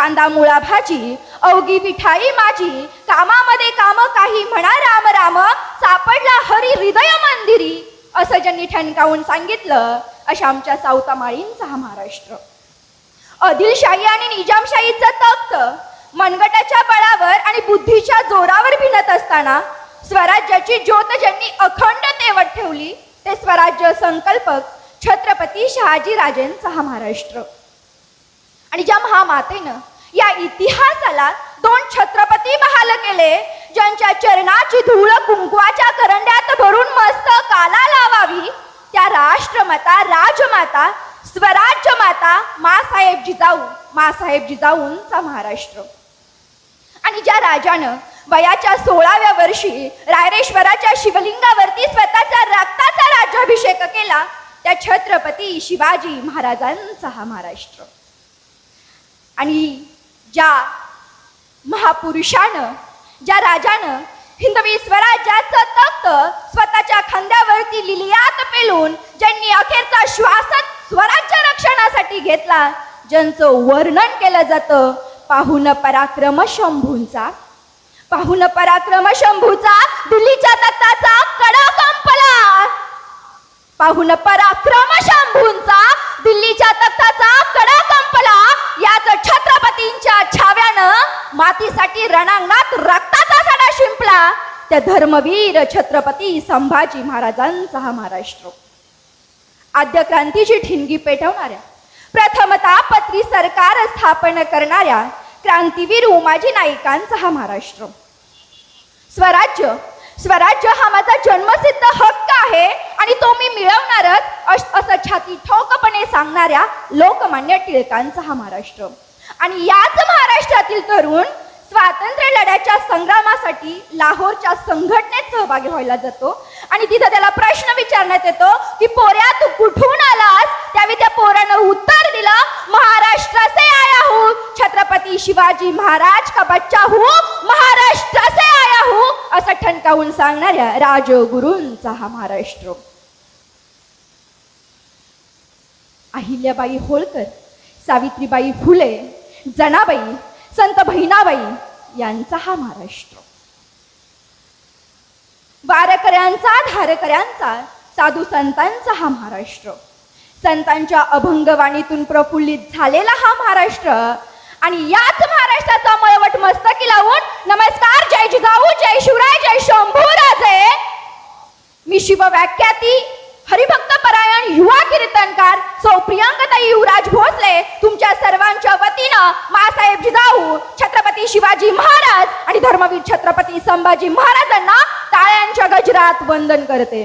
कांदा मुळा भाजी अवघी मिठाई माझी, कामामध्ये काम काही म्हणा राम राम, सापडला हरी हृदय मंदिरी, असं ज्यांनी ठणकावून सांगितलं अशा आमच्या सावतामाळींचा हा महाराष्ट्र. आदिलशाही आणि निजामशाहीचं तख्त मनगटाच्या बळावर आणि बुद्धीच्या जोरावर भिनत असताना स्वराज्याची ज्योत ज्यांनी अखंड तेवत ठेवली ते स्वराज्य संकल्पक छत्रपती शहाजी राजेंचा हा महाराष्ट्र. आणि ज्या महामातेनं या इतिहासाला 2 छत्रपती बहाल केले, ज्यांच्या चरणाची धूळ कुंकवाच्या करंड्यात भरून मस्त काला लावावी, त्या राष्ट्रमाता राजमाता स्वराज्य माता मासाहेब जिजाऊंचा महाराष्ट्र. आणि ज्या राजानं वयाच्या 16व्या वर्षी रायरेश्वराच्या शिवलिंगावरती स्वतःचा रक्ताचा राज्याभिषेक केला, त्या छत्रपती शिवाजी महाराजांचा हा महाराष्ट्र. आणि ज्या महापुरुषानं, ज्या राजानं हिंदवी स्वराज्याचं तख्त स्वतःच्या खांद्यावरती लिलियात पेलून ज्यांनी अखेरचा श्वासच स्वराज्य रक्षणासाठी घेतला, ज्यांचं वर्णन केलं जातं पाहुन पराक्रम शंभूंचा, दिल्लीच्या तख्ताचा कडा कंपला, पाहुन पराक्रम शंभूंचा दिल्लीच्या तख्ताचा कडा कंपला, याच छत्रपतींच्या छाव्यानं मातीसाठी रणांगणात रक्ताचा सडा शिंपला, त्या धर्मवीर छत्रपती संभाजी महाराजांचा हा महाराष्ट्र. आद्य क्रांतीची ठिणगी पेटवणाऱ्या, प्रथमतः पत्री सरकार स्थापन करणाऱ्या क्रांतीवीर उमाजी नाईकांचा हा महाराष्ट्र. स्वराज्य हा माझा जन्मसिद्ध हक्क आहे आणि तो मी मिळवणारच असं छाती ठोकपणे सांगणाऱ्या लोकमान्य टिळकांचा हा महाराष्ट्र. आणि याच महाराष्ट्रातील तरुण स्वातंत्र्य लढ्याच्या संग्रामासाठी लाहोरच्या संघटनेत सहभागी व्हायला जातो आणि तिथे त्याला प्रश्न विचारण्यात येतो की पोऱ्या तू कुठून आलास, त्यावेळी त्या पोरानं उत्तर दिलं, महाराष्ट्र से आया हूं, छत्रपती शिवाजी महाराज का बच्चा हूं, महाराष्ट्र से आया हूं, असं ठणकावून सांगणाऱ्या राजगुरूंचा हा महाराष्ट्र. अहिल्याबाई होळकर, सावित्रीबाई फुले, जनाबाई, संत बहिणाबाई यांचा हा महाराष्ट्र. वारकऱ्यांचा, धारकऱ्यांचा, साधू संतांचा हा महाराष्ट्र. संतांच्या अभंगवाणीतून प्रफुल्लित झालेला हा महाराष्ट्र. आणि याच महाराष्ट्राचा मळवट मस्तकी लावून नमस्कार, जय जिजाऊ, जय शिवराय, जय शंभूराजे. मी शिवव्याख्याती हरिभक्त परायण युवा कीर्तनकार सौ प्रियंकाताई युवराज भोसले तुमच्या सर्वांच्या वतीनं मासाहेब जिजाऊ, छत्रपती शिवाजी महाराज आणि धर्मवीर छत्रपती संभाजी महाराजांना टाळ्यांच्या गजरात वंदन करते.